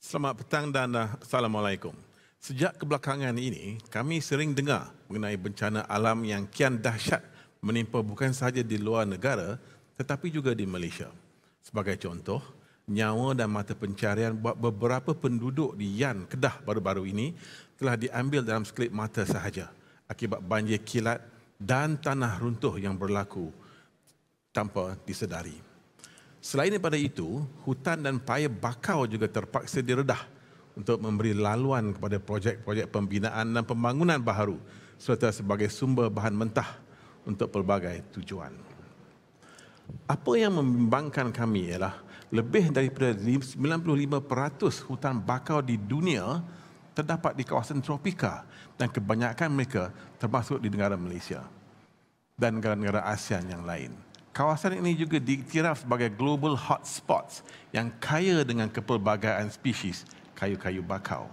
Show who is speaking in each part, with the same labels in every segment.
Speaker 1: Selamat petang dan Assalamualaikum. Sejak kebelakangan ini, kami sering dengar mengenai bencana alam yang kian dahsyat menimpa bukan sahaja di luar negara tetapi juga di Malaysia. Sebagai contoh, nyawa dan mata pencarian buat beberapa penduduk di Yan, Kedah baru-baru ini telah diambil dalam sekelip mata sahaja akibat banjir kilat dan tanah runtuh yang berlaku tanpa disedari. Selain daripada itu, hutan dan paya bakau juga terpaksa diredah untuk memberi laluan kepada projek-projek pembinaan dan pembangunan baharu serta sebagai sumber bahan mentah untuk pelbagai tujuan. Apa yang membimbangkan kami ialah lebih daripada 95% hutan bakau di dunia terdapat di kawasan tropika dan kebanyakan mereka termasuk di negara Malaysia dan negara-negara ASEAN yang lain. Kawasan ini juga diiktiraf sebagai global hotspots yang kaya dengan kepelbagaian spesies kayu-kayu bakau.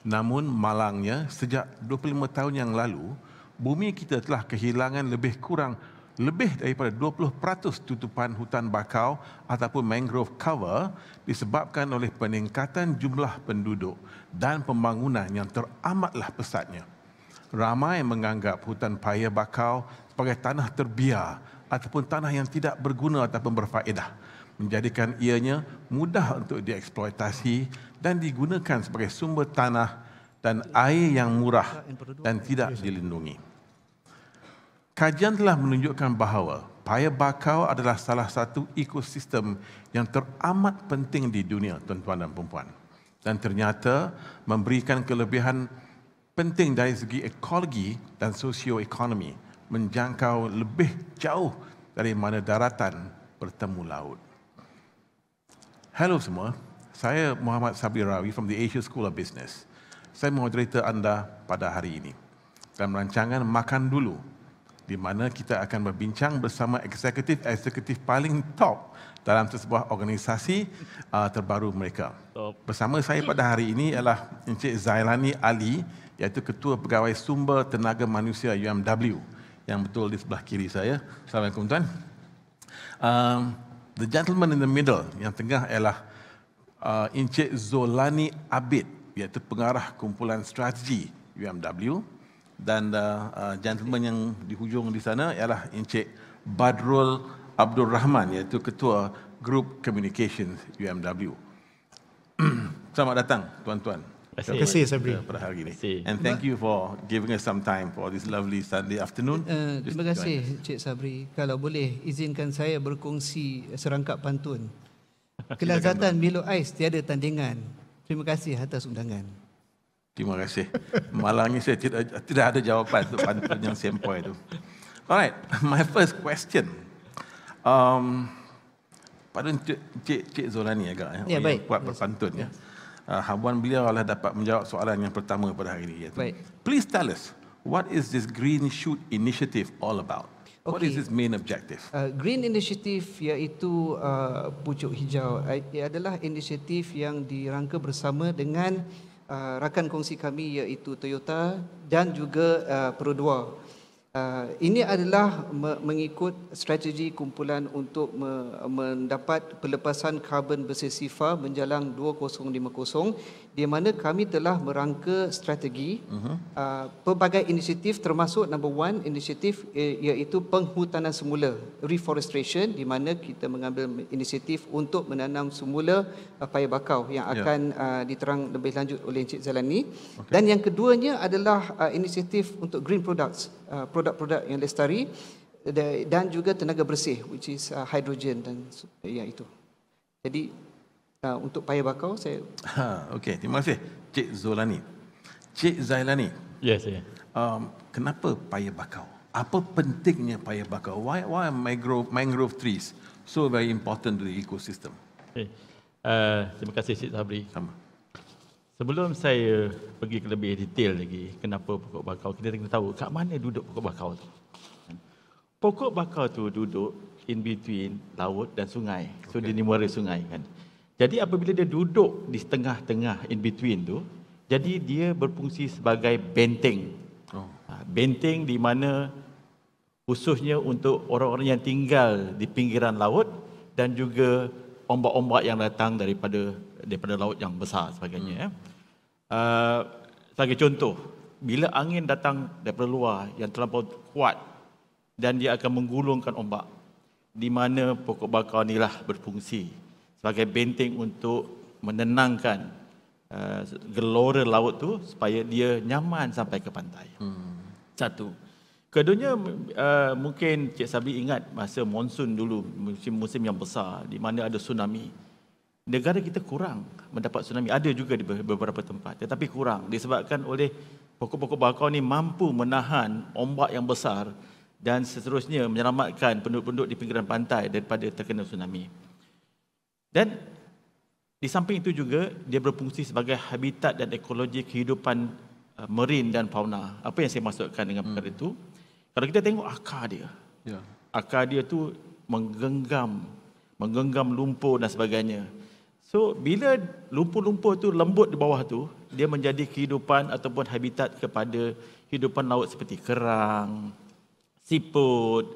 Speaker 1: Namun malangnya, sejak 25 tahun yang lalu, bumi kita telah kehilangan lebih daripada 20% tutupan hutan bakau ataupun mangrove cover disebabkan oleh peningkatan jumlah penduduk dan pembangunan yang teramatlah pesatnya. Ramai menganggap hutan paya bakau sebagai tanah terbiar ataupun tanah yang tidak berguna ataupun berfaedah, menjadikan ianya mudah untuk dieksploitasi dan digunakan sebagai sumber tanah dan air yang murah dan tidak dilindungi. Kajian telah menunjukkan bahawa paya bakau adalah salah satu ekosistem yang teramat penting di dunia, tuan-tuan dan puan-puan, dan ternyata memberikan kelebihan penting dari segi ekologi dan sosioekonomi, menjangkau lebih jauh dari mana daratan bertemu laut. Hello semua, saya Muhammad Sabri Rawi from the Asia School of Business. Saya moderator anda pada hari ini dalam rancangan Makan Dulu, di mana kita akan berbincang bersama eksekutif paling top dalam sebuah organisasi terbaru mereka. Bersama saya pada hari ini ialah Encik Zailani Ali, iaitu Ketua Pegawai Sumber Tenaga Manusia UMW, yang betul di sebelah kiri saya. Assalamualaikum tuan. The gentleman in the middle, yang tengah ialah Encik Zolani Abid, iaitu Pengarah Kumpulan Strategi UMW, dan gentleman yang di hujung di sana ialah Encik Badrul Abdul Rahman, iaitu Ketua Group Communications UMW. Selamat datang tuan-tuan.
Speaker 2: Terima kasih Sabri.
Speaker 1: Pada hari ini. And thank you for giving us some time for this lovely Sunday afternoon.
Speaker 2: Terima kasih Cik Sabri. Kalau boleh izinkan saya berkongsi serangkap pantun. Kelazatan Milo Ais tiada tandingan. Terima kasih atas undangan.
Speaker 1: Terima kasih. Malangnya saya tidak ada jawapan untuk pantun yang sempoi itu. Alright, my first question. Pada Cik Zolani agak
Speaker 2: ya, baik.
Speaker 1: Buat berpantun ya. Habuan beliau adalah dapat menjawab soalan yang pertama pada hari ini.
Speaker 2: Baik.
Speaker 1: Please tell us, what is this Green Shoot Initiative all about? What is its main objective?
Speaker 2: Green Initiative iaitu pucuk hijau. Ia adalah inisiatif yang dirangka bersama dengan rakan kongsi kami iaitu Toyota dan juga Perodua. Ini adalah mengikut strategi kumpulan untuk mendapat pelepasan karbon bersifar menjelang 2050, di mana kami telah merangka strategi pelbagai inisiatif, termasuk number one inisiatif iaitu penghutanan semula, reforestation, di mana kita mengambil inisiatif untuk menanam semula paya bakau yang akan diterang lebih lanjut oleh Encik Zalani. Dan yang keduanya adalah inisiatif untuk green products, produk-produk yang lestari dan juga tenaga bersih, which is hydrogen dan itu. Jadi untuk paya bakau saya.
Speaker 1: Okey, terima kasih Cik Zolani. Cik Zailani.
Speaker 3: Yes, saya.
Speaker 1: Kenapa paya bakau? Apa pentingnya paya bakau? Why mangrove trees so very important to the ecosystem?
Speaker 3: Okay. Terima kasih Cik Sabri.
Speaker 1: Sama.
Speaker 3: Sebelum saya pergi ke lebih detail lagi kenapa pokok bakau, kita kena tahu kat mana duduk pokok bakau tu. Pokok bakau tu duduk in between laut dan sungai. So dia ni muara sungai kan. Jadi apabila dia duduk di tengah-tengah in between tu, jadi dia berfungsi sebagai benteng. Benteng di mana khususnya untuk orang-orang yang tinggal di pinggiran laut dan juga ombak-ombak yang datang daripada daripada laut yang besar sebagainya. Sebagai contoh, bila angin datang daripada luar yang terlampau kuat dan dia akan menggulungkan ombak, di mana pokok bakau inilah berfungsi sebagai benteng untuk menenangkan gelora laut tu supaya dia nyaman sampai ke pantai. Satu. Keduanya, mungkin Cik Sabri ingat masa monsun dulu, musim yang besar di mana ada tsunami. Negara kita kurang mendapat tsunami. Ada juga di beberapa tempat, tetapi kurang disebabkan oleh pokok-pokok bakau ni mampu menahan ombak yang besar dan seterusnya menyelamatkan penduduk-penduduk di pinggiran pantai daripada terkena tsunami. Dan di samping itu juga dia berfungsi sebagai habitat dan ekologi kehidupan marine dan fauna. Apa yang saya maksudkan dengan perkara itu? Kalau kita tengok akar dia, akar dia tu menggenggam lumpur dan sebagainya. So bila lumpur-lumpur tu lembut di bawah tu, dia menjadi kehidupan ataupun habitat kepada kehidupan laut seperti kerang, siput,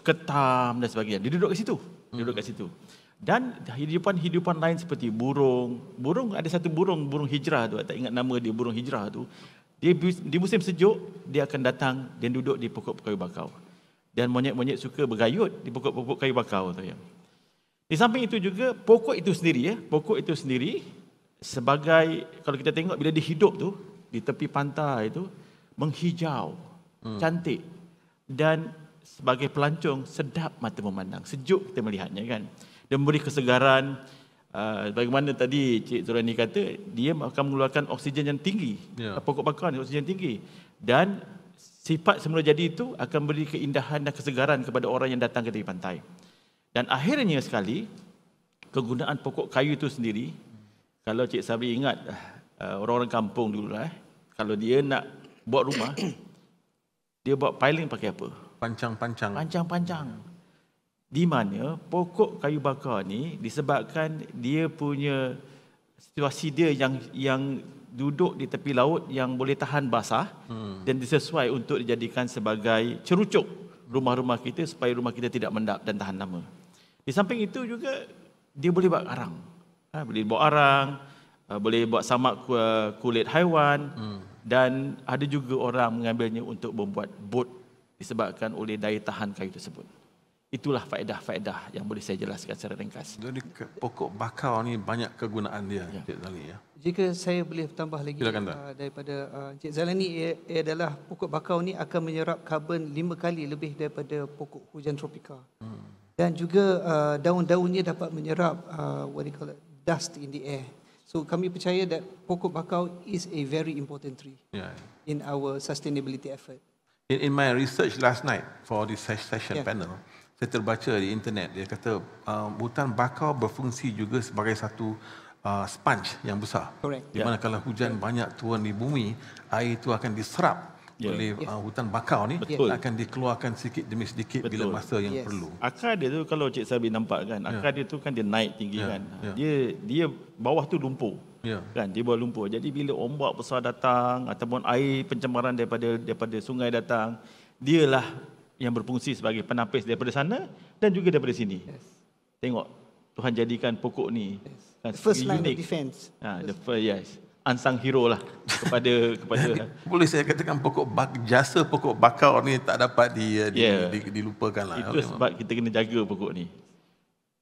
Speaker 3: ketam dan sebagainya. Dia duduk kat situ. Dan hidupan lain seperti burung. Burung, ada satu burung hijrah tu, tak ingat nama dia, burung hijrah tu. Dia di musim sejuk, dia akan datang dan duduk di pokok kayu bakau. Dan monyet-monyet suka bergayut di pokok-pokok kayu bakau tu ya. Di samping itu juga pokok itu sendiri sebagai, kalau kita tengok bila dia hidup tu di tepi pantai itu menghijau, cantik dan sebagai pelancong sedap mata memandang, sejuk kita melihatnya kan. Dia memberi kesegaran. Bagaimana tadi Cik Zurani kata, dia akan mengeluarkan oksigen yang tinggi. Pokok bakau ni oksigen tinggi. Dan sifat semula jadi itu akan beri keindahan dan kesegaran kepada orang yang datang ke tepi pantai. Dan akhirnya sekali, kegunaan pokok kayu itu sendiri, kalau Cik Sabri ingat, orang-orang kampung dulu lah, kalau dia nak buat rumah, dia buat piling pakai apa? Pancang-pancang. Di mana pokok kayu bakar ni disebabkan dia punya situasi dia yang duduk di tepi laut yang boleh tahan basah dan disesuai untuk dijadikan sebagai cerucuk rumah-rumah kita supaya rumah kita tidak mendap dan tahan lama. Di samping itu juga dia boleh buat arang. Boleh buat arang, boleh buat samak kulit haiwan dan ada juga orang mengambilnya untuk membuat bot disebabkan oleh daya tahan kayu tersebut. Itulah faedah-faedah yang boleh saya jelaskan secara ringkas.
Speaker 1: Jadi pokok bakau ni banyak kegunaan dia, Cik Zali ya.
Speaker 2: Jika saya boleh tambah lagi daripada Cik Zalani, ia adalah pokok bakau ni akan menyerap karbon 5 kali lebih daripada pokok hujan tropika. Dan juga daun-daunnya dapat menyerap what they call it, dust in the air. So kami percaya that pokok bakau is a very important tree in our sustainability effort.
Speaker 1: In my research last night for this session panel, saya terbaca di internet, dia kata hutan bakau berfungsi juga sebagai satu sponge yang besar.
Speaker 2: Correct.
Speaker 1: Di mana kalau hujan banyak turun di bumi, air itu akan diserap oleh hutan bakau ni. Akan dikeluarkan sedikit demi sedikit bila masa yang perlu.
Speaker 3: Akar dia tu kalau Cik Sabri nampak kan, akar dia tu kan dia naik tinggi kan. Dia bawah tu lumpur. Kan, dia bawah lumpur. Jadi bila ombak besar datang ataupun air pencemaran daripada sungai datang, dialah yang berfungsi sebagai penapis daripada sana dan juga daripada sini. Tengok, Tuhan jadikan pokok ni
Speaker 2: first line of defense.
Speaker 3: Unsung hero lah kepada
Speaker 1: boleh saya katakan jasa pokok bakau ni tak dapat dilupakan lah.
Speaker 3: Itu sebab kita kena jaga pokok ni.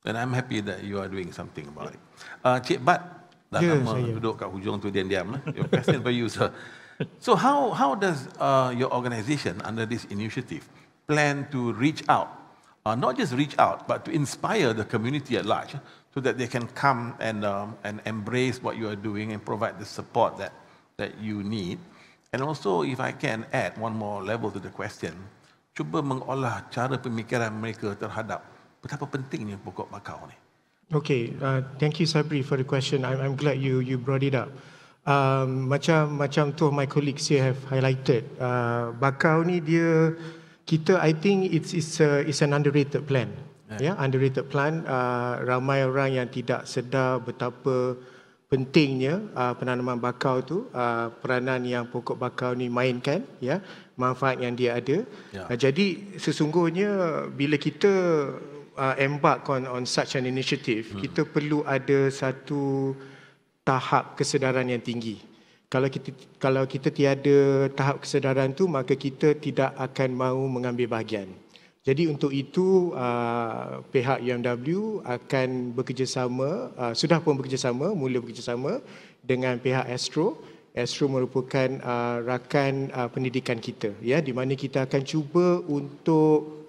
Speaker 1: And I'm happy that you are doing something about it. Cik Bat dah lama duduk kat hujung tu diam-diam lah. Your question for you, sir. So how does your organisation under this initiative plan to reach out, not just reach out, but to inspire the community at large so that they can come and embrace what you are doing and provide the support that you need. And also, if I can add one more level to the question, cuba mengolah cara pemikiran mereka terhadap betapa pentingnya pokok bakau ni.
Speaker 4: Okay, thank you Sabri for the question. I'm glad you brought it up. Macam two of my colleagues here have highlighted, bakau ni I think it's an underrated plant. Underrated plant. Ramai orang yang tidak sedar betapa pentingnya penanaman bakau tu, peranan yang pokok bakau ni mainkan, manfaat yang dia ada. Jadi sesungguhnya bila kita embark on such an initiative, kita perlu ada satu tahap kesedaran yang tinggi. Kalau kita tiada tahap kesedaran tu, maka kita tidak akan mahu mengambil bahagian. Jadi untuk itu pihak UMW akan bekerjasama, sudah pun mula bekerjasama dengan pihak Astro. Astro merupakan rakan pendidikan kita, ya, di mana kita akan cuba untuk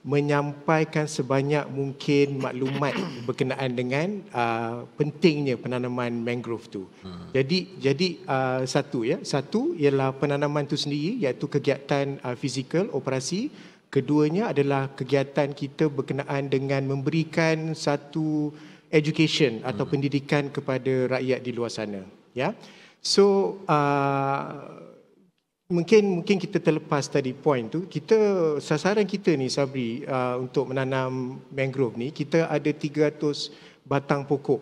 Speaker 4: menyampaikan sebanyak mungkin maklumat berkenaan dengan pentingnya penanaman mangrove tu. Jadi satu ialah penanaman tu sendiri, iaitu kegiatan fizikal, operasi. Keduanya adalah kegiatan kita berkenaan dengan memberikan satu education atau pendidikan kepada rakyat di luar sana, ya. So mungkin kita terlepas tadi point tu. Sasaran kita ni, Sabri, untuk menanam mangrove ni, kita ada 300 batang pokok.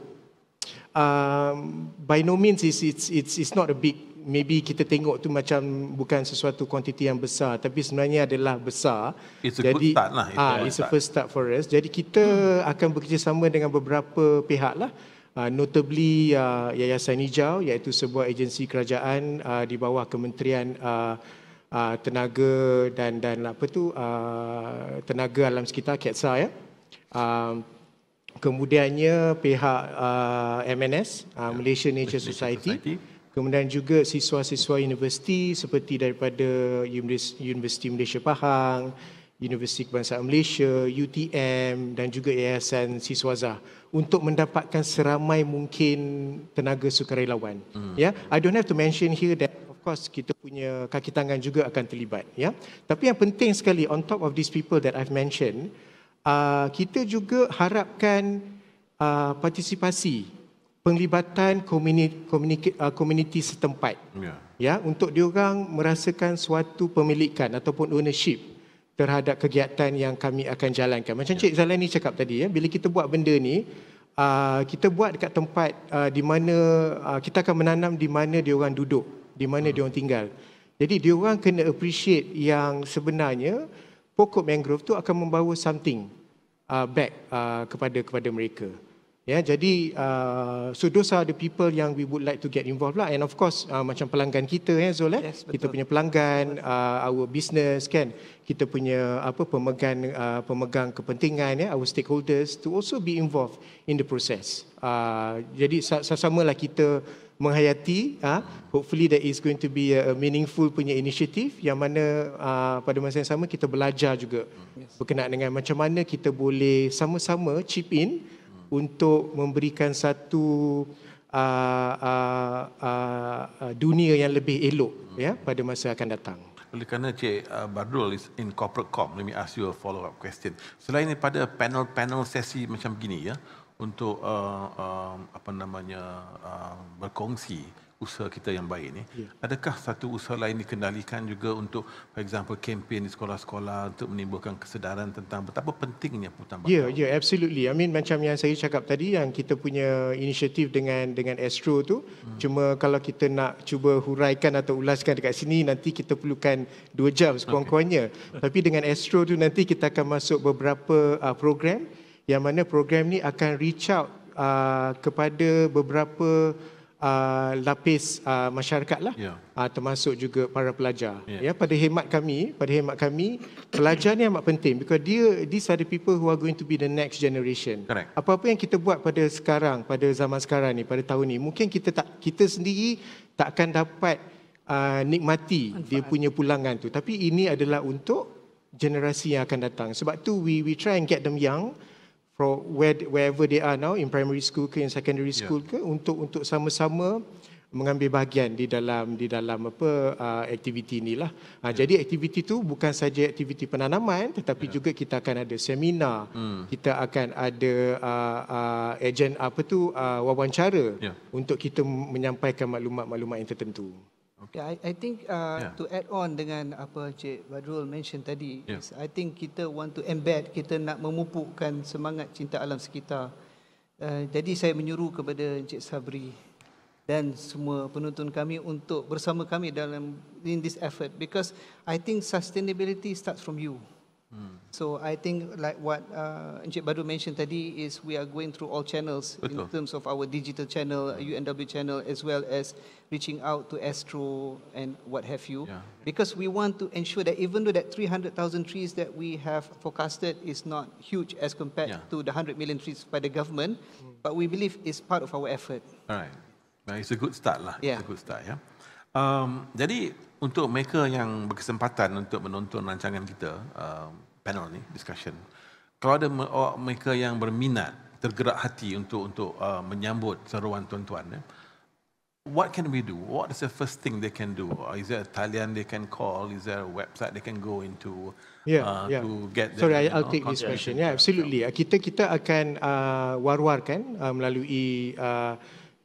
Speaker 4: By no means it's not a big, maybe kita tengok tu macam bukan sesuatu kuantiti yang besar, tapi sebenarnya adalah besar.
Speaker 1: It's a good start lah.
Speaker 4: It's a first start for us. Jadi kita akan bekerjasama dengan beberapa pihak lah. Notably Yayasan Hijau, iaitu sebuah agensi kerajaan di bawah Kementerian Tenaga dan Tenaga Alam Sekitar, KETSA, ya. Kemudiannya pihak MNS, Malaysia Nature Society. Kemudian juga siswa-siswa universiti seperti daripada Universiti Malaysia Pahang, Universiti Kebangsaan Malaysia, UTM dan juga Yayasan Siswaza, untuk mendapatkan seramai mungkin tenaga sukarelawan. Ya, I don't have to mention here that of course kita punya kaki tangan juga akan terlibat, ya. Tapi yang penting sekali, on top of these people that I've mentioned, kita juga harapkan partisipasi, penglibatan komuniti setempat, ya, untuk diorang merasakan suatu pemilikan ataupun ownership terhadap kegiatan yang kami akan jalankan. Macam Cik Zalani cakap tadi, ya, bila kita buat benda ni, kita buat dekat tempat di mana kita akan menanam di mana diorang duduk, di mana diorang tinggal. Jadi diorang kena appreciate yang sebenarnya pokok mangrove tu akan membawa something back kepada mereka. Ya, jadi so those are the people yang we would like to get involved lah. And of course macam pelanggan kita, ya, Zul,
Speaker 2: Yes,
Speaker 4: kita punya pelanggan, our business, kan, kita punya pemegang kepentingan, ya, our stakeholders, to also be involved in the process. Jadi sama-samalah kita menghayati, hopefully there is going to be a meaningful punya initiative yang mana pada masa yang sama kita belajar juga berkenaan dengan macam mana kita boleh sama-sama chip in untuk memberikan satu dunia yang lebih elok, ya, pada masa akan datang.
Speaker 1: Oleh kerana Cik Badrul is in corporate com, let me ask you a follow-up question. Selain daripada panel sesi macam gini, ya, untuk berkongsi usaha kita yang baik ni, adakah satu usaha lain dikendalikan juga untuk, for example, kempen di sekolah-sekolah untuk menimbulkan kesedaran tentang betapa pentingnya hutan bakau?
Speaker 4: Ya, absolutely. I mean, macam yang saya cakap tadi, yang kita punya inisiatif dengan Astro tu, cuma kalau kita nak cuba huraikan atau ulaskan dekat sini, nanti kita perlukan 2 jam sekurang-kurangnya. Tapi dengan Astro tu nanti kita akan masuk beberapa program, yang mana program ni akan reach out kepada beberapa lapis masyarakat lah, termasuk juga para pelajar. Ya, pada hemat kami, pelajar ni amat penting, because these are the people who are going to be the next generation.
Speaker 1: Correct.
Speaker 4: Apa-apa yang kita buat pada zaman sekarang ni, pada tahun ni, mungkin kita sendiri tak akan dapat nikmati dia punya pulangan tu, tapi ini adalah untuk generasi yang akan datang. Sebab tu we try and get them young, from wherever they are now, in primary school ke in secondary school ke, untuk sama-sama mengambil bahagian di dalam aktiviti inilah. Jadi aktiviti tu bukan saja aktiviti penanaman, tetapi juga kita akan ada seminar, kita akan ada wawancara untuk kita menyampaikan maklumat-maklumat yang tertentu.
Speaker 2: Yeah, I think to add on dengan apa Cik Badrul mention tadi, I think kita want to embed, kita nak memupukkan semangat cinta alam sekitar. Jadi saya menyuruh kepada Encik Sabri dan semua penonton kami untuk bersama kami dalam in this effort, because I think sustainability starts from you. So I think like what Encik Badrul mentioned tadi is we are going through all channels in terms of our digital channel, UNW channel, as well as reaching out to Astro and what have you. Because we want to ensure that even though that 300,000 trees that we have forecasted is not huge as compared to the 100 million trees by the government, but we believe it's part of our effort.
Speaker 1: Alright. It's a good start lah.
Speaker 2: Yeah.
Speaker 1: It's a good start, ya. Jadi untuk mereka yang berkesempatan untuk menonton rancangan kita, panel ni, discussion, kalau ada mereka yang berminat, tergerak hati untuk menyambut seruan tuan-tuan, what can we do? What is the first thing they can do? Is there a talian they can call? Is there a website they can go into to get?
Speaker 4: Sorry, I'll take this question. Yeah, absolutely. Kita akan war-warkan melalui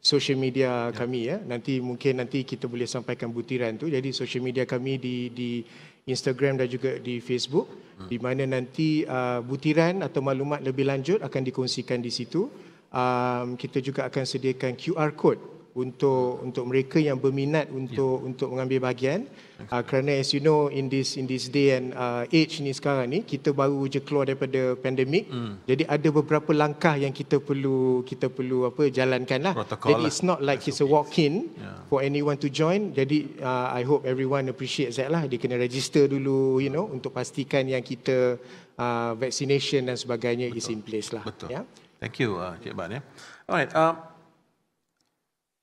Speaker 4: social media kami, ya. Nanti kita boleh sampaikan butiran tu. Jadi social media kami di Instagram dan juga di Facebook, di mana nanti butiran atau maklumat lebih lanjut akan dikongsikan di situ. Kita juga akan sediakan QR code untuk mereka yang berminat untuk mengambil bahagian. Kerana as you know, in this day and age ni sekarang ni, kita baru je keluar daripada pandemik. Jadi ada beberapa langkah yang kita perlu jalankan lah. Jadi it's not like it's a walk-in for anyone to join. Jadi I hope everyone appreciates that lah. Dia kena register dulu, untuk pastikan yang kita vaccination dan sebagainya is in place lah.
Speaker 1: Betul.
Speaker 4: Yeah?
Speaker 1: Thank you, Cik Ban. Alright.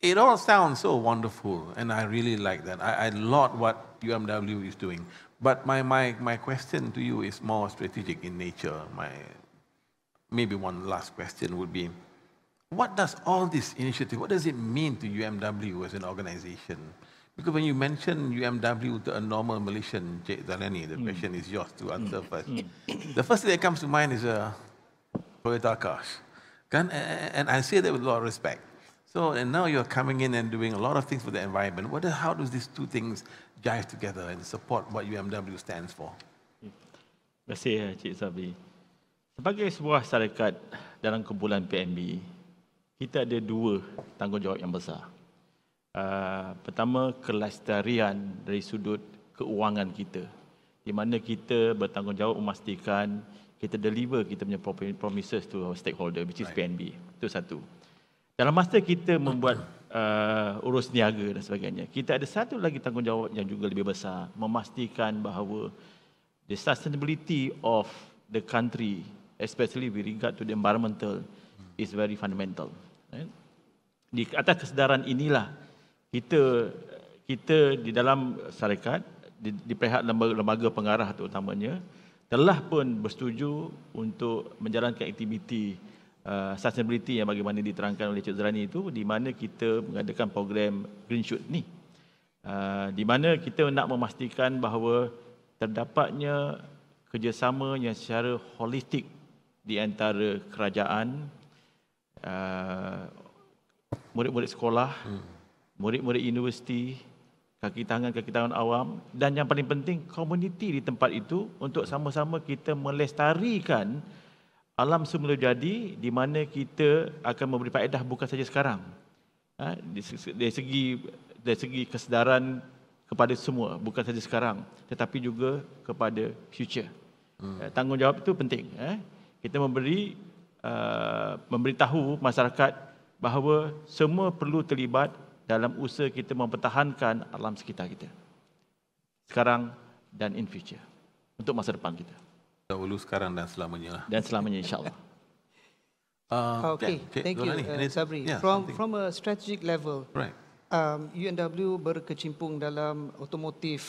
Speaker 1: It all sounds so wonderful, and I really like that. I laud what UMW is doing. But my question to you is more strategic in nature. Maybe one last question would be, what does all this initiative, what does it mean to UMW as an organization? Because when you mention UMW to a normal Malaysian, Cik Zalani, the question is yours to answer first. The first thing that comes to mind is a Toyota Akash. And I say that with a lot of respect. So, and now you're coming in and doing a lot of things for the environment. How does these two things jive together and support what UMW stands for?
Speaker 3: Terima kasih, Cik Sabri. Sebagai sebuah syarikat dalam kumpulan PNB, kita ada dua tanggungjawab yang besar. Pertama, kelestarian dari sudut keuangan kita, di mana kita bertanggungjawab memastikan kita deliver kita punya promises to our stakeholder, which is PNB. Itu satu. Dalam masa kita membuat urus niaga dan sebagainya, kita ada satu lagi tanggungjawab yang juga lebih besar, memastikan bahawa the sustainability of the country, especially with regard to the environmental, is very fundamental. Di atas kesedaran inilah kita di dalam syarikat, di pihak lembaga pengarah terutamanya, telah pun bersetuju untuk menjalankan aktiviti sustainability yang bagaimana diterangkan oleh Cik Zalani itu, di mana kita mengadakan program Green Shoot ni, di mana kita nak memastikan bahawa terdapatnya kerjasama yang secara holistik di antara kerajaan, murid-murid sekolah, murid-murid universiti, kaki tangan awam, dan yang paling penting komuniti di tempat itu, untuk sama-sama kita melestarikan alam semula jadi, di mana kita akan memberi faedah bukan saja sekarang, dari segi kesedaran kepada semua, bukan saja sekarang, tetapi juga kepada future. Tanggungjawab itu penting. Kita memberitahu masyarakat bahawa semua perlu terlibat dalam usaha kita mempertahankan alam sekitar kita, sekarang dan in future, untuk masa depan kita.
Speaker 1: Dahulu, sekarang dan selamanya lah.
Speaker 3: Dan selamanya, insyaAllah.
Speaker 2: Okay, thank you, Sabri. From a strategic level,
Speaker 1: right.
Speaker 2: UNW berkecimpung dalam automotive,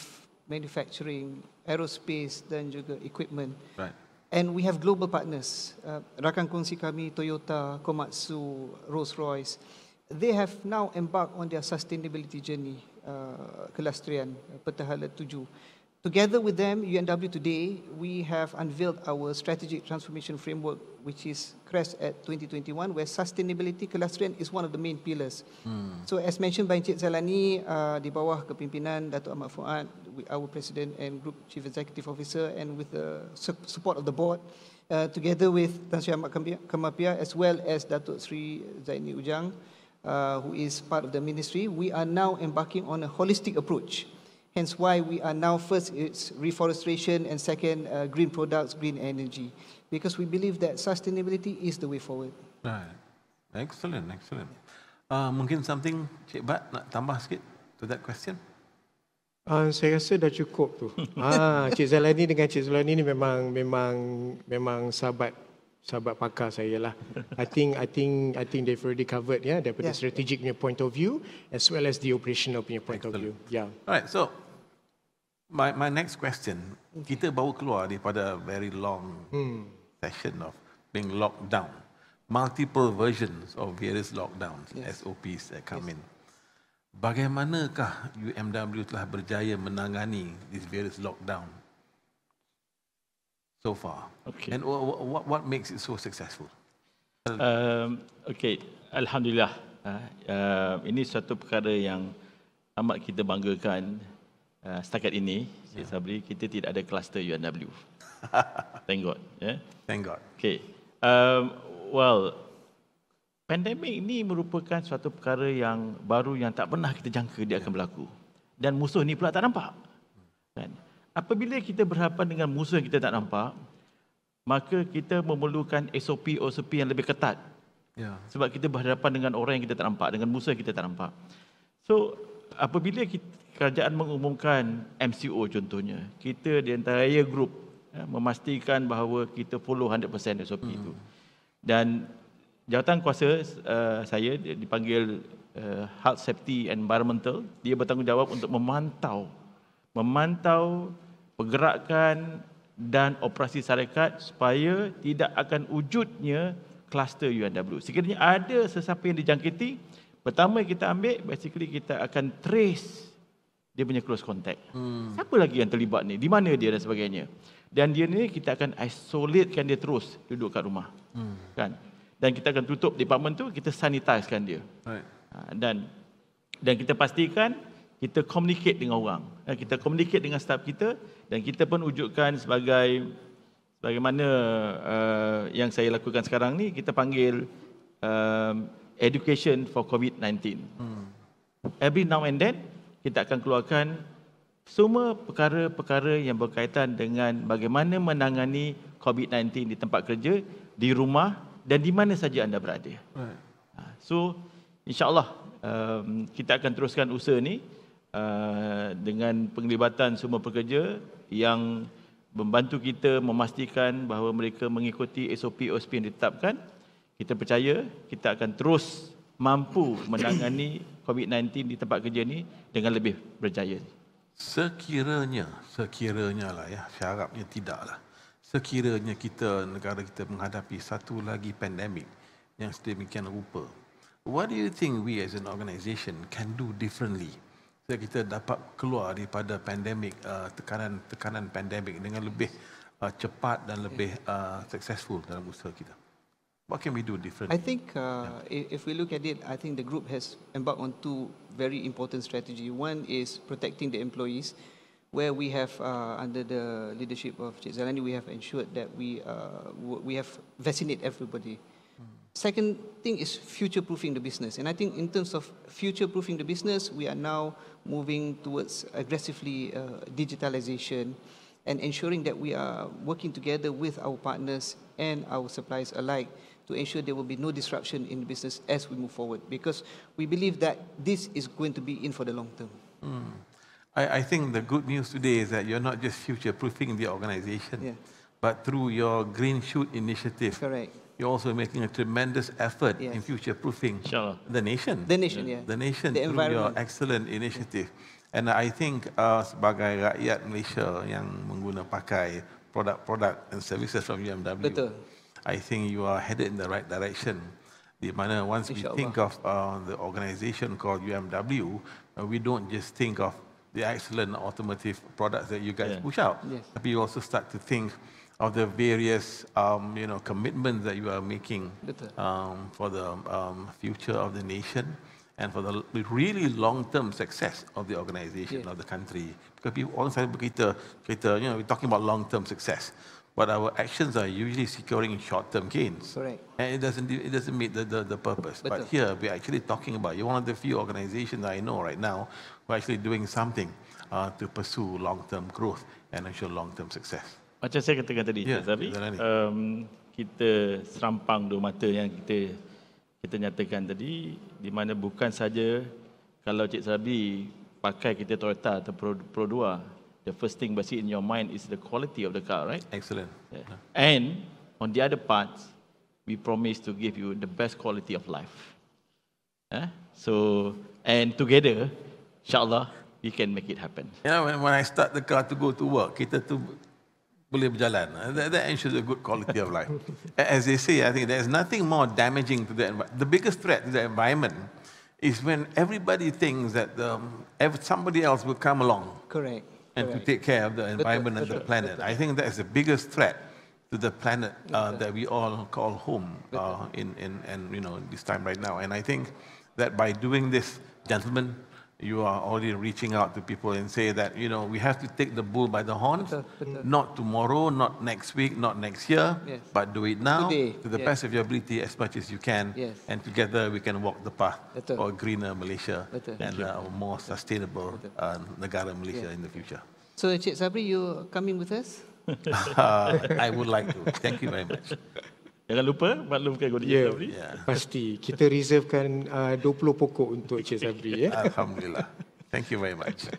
Speaker 2: manufacturing, aerospace dan juga equipment.
Speaker 1: Right.
Speaker 2: And we have global partners. Rakan kongsi kami, Toyota, Komatsu, Rolls-Royce. They have now embarked on their sustainability journey, kelestarian, Petahala 7. Together with them, UNW today, we have unveiled our strategic transformation framework, which is CREST at 2021, where sustainability, kelestarian is one of the main pillars. So as mentioned by Encik Zalani, di bawah kepimpinan Datuk Ahmad Fuad, our President and Group Chief Executive Officer, and with the support of the board, together with Tan Sri Ahmad Kamapiah, as well as Datuk Sri Zaini Ujang, who is part of the ministry, we are now embarking on a holistic approach Hence why we are now first it's reforestation and second green products, green energy. Because we believe that sustainability is the way forward.
Speaker 1: Right. Excellent, excellent. Mungkin something Cik Bat nak tambah sikit to that question?
Speaker 4: Saya rasa dah cukup tu. Cik Zalani dengan Cik Zulani ni memang sahabat pakar saya lah. I think they've already covered daripada strategic punya point of view as well as the operational punya point of view. Yeah.
Speaker 1: Alright, so my next question, kita baru keluar daripada very long session of being locked down. Multiple versions of various lockdowns, SOPs that come in. Bagaimanakah UMW telah berjaya menangani these various lockdown so far?
Speaker 3: Okay.
Speaker 1: And what makes it so successful?
Speaker 3: Okay, Alhamdulillah. Ini suatu perkara yang amat kita banggakan setakat ini. Cik Sabri, kita tidak ada kluster UMW. Thank God.
Speaker 1: Thank God.
Speaker 3: Okay. Pandemik ini merupakan suatu perkara yang baru yang tak pernah kita jangka dia akan berlaku. Dan musuh ni pula tak nampak. Kan? Apabila kita berhadapan dengan musuh yang kita tak nampak, maka kita memerlukan SOP yang lebih ketat. Sebab kita berhadapan dengan orang yang kita tak nampak, dengan musuh yang kita tak nampak. So, apabila kerajaan mengumumkan MCO contohnya, kita di entire group memastikan bahawa kita follow 100% SOP itu. Dan jawatan kuasa saya dipanggil Health Safety and Environmental, dia bertanggungjawab untuk memantau pergerakan dan operasi syarikat supaya tidak akan wujudnya kluster UMW. Sekiranya ada sesiapa yang dijangkiti, pertama kita ambil, basically kita akan trace dia punya close contact. Siapa lagi yang terlibat ni? Di mana dia dan sebagainya. Dan dia ni kita akan isolatekan dia terus duduk kat rumah. Kan? Dan kita akan tutup department tu, kita sanitizekan dia.
Speaker 1: Right.
Speaker 3: Dan kita pastikan kita communicate dengan orang. Kita communicate dengan staff kita dan kita pun wujudkan sebagaimana yang saya lakukan sekarang ni, kita panggil education for COVID-19. Every now and then kita akan keluarkan semua perkara-perkara yang berkaitan dengan bagaimana menangani COVID-19 di tempat kerja, di rumah dan di mana saja anda berada.
Speaker 1: Right.
Speaker 3: So, insya-Allah kita akan teruskan usaha ni dengan penglibatan semua pekerja yang membantu kita memastikan bahawa mereka mengikuti SOP yang ditetapkan. Kita percaya kita akan terus mampu menangani COVID-19 di tempat kerja ni dengan lebih berjaya.
Speaker 1: Sekiranya lah saya harapnya tidaklah. Sekiranya negara kita menghadapi satu lagi pandemik yang sedemikian rupa, what do you think we as an organisation can do differently supaya kita dapat keluar daripada pandemik, tekanan pandemik dengan lebih cepat dan lebih successful dalam usaha kita? What can we do differently?
Speaker 2: I think if we look at it, I think the group has embarked on two very important strategies. One is protecting the employees, where we have, under the leadership of Cik Zalani, we have ensured that we have vaccinated everybody. Second thing is future-proofing the business. And I think in terms of future-proofing the business, we are now moving towards aggressively digitalization and ensuring that we are working together with our partners and our suppliers alike to ensure there will be no disruption in the business as we move forward. Because we believe that this is going to be in for the long term.
Speaker 1: I think the good news today is that you're not just future-proofing the organisation, but through your Green Shoot initiative,
Speaker 2: correct,
Speaker 1: you're also making a tremendous effort in future-proofing the nation.
Speaker 2: The nation,
Speaker 1: The nation
Speaker 2: the
Speaker 1: through your
Speaker 2: environment.
Speaker 1: excellent initiative. And I think sebagai rakyat Malaysia yang pakai produk-produk and services from UMW,
Speaker 2: Betul.
Speaker 1: I think you are headed in the right direction. Di mana once we think of the organisation called UMW, we don't just think of the excellent automotive products that you guys push out, but you also start to think of the various commitments that you are making for the future of the nation and for the really long-term success of the organisation, of the country. Because people always bercerita, we're talking about long-term success. but our actions are usually securing short-term gains.
Speaker 2: Correct.
Speaker 1: And it doesn't meet the purpose. But
Speaker 2: Betul.
Speaker 1: here we're actually talking about, you're one of the few organizations I know right now who are actually doing something to pursue long-term growth and ensure long-term success.
Speaker 3: Macam saya katakan tadi,
Speaker 1: Ya,
Speaker 3: Cik Sabri,
Speaker 1: Zalani.
Speaker 3: kita serampang dua mata yang kita nyatakan tadi, di mana bukan saja kalau Cik Sabri pakai kita Toyota atau Pro 2, the first thing pasti in your mind is the quality of the car, right?
Speaker 1: Excellent.
Speaker 3: Yeah. And on the other parts, we promise to give you the best quality of life. So, and together, insyaAllah, we can make it happen.
Speaker 1: You know, when I start the car to go to work, kita tu boleh berjalan. That ensures a good quality of life. As they say, I think there's nothing more damaging to the environment. The biggest threat to the environment is when everybody thinks that somebody else will come along
Speaker 2: Correct.
Speaker 1: and to take care of the environment and the planet. I think that's the biggest threat to the planet that we all call home in this time right now. And I think that by doing this, gentlemen, you are already reaching out to people and say that, we have to take the bull by the horns,
Speaker 2: Betul.
Speaker 1: not tomorrow, not next week, not next year,
Speaker 2: Yes.
Speaker 1: but do it now
Speaker 2: Today,
Speaker 1: to the
Speaker 2: yes.
Speaker 1: best of your ability as much as you can.
Speaker 2: Yes.
Speaker 1: And together we can walk the path
Speaker 2: Betul.
Speaker 1: for a greener Malaysia
Speaker 2: Betul.
Speaker 1: and a more sustainable negara Malaysia in the future.
Speaker 2: So Cik Sabri, you coming with us?
Speaker 1: I would like to. Thank you very much.
Speaker 3: Jangan lupa maklumkan kepada Cik
Speaker 4: Ya,
Speaker 3: Sabri.
Speaker 4: pasti. Kita reservekan 20 pokok untuk Cik Sabri.
Speaker 1: Alhamdulillah. Thank you very much.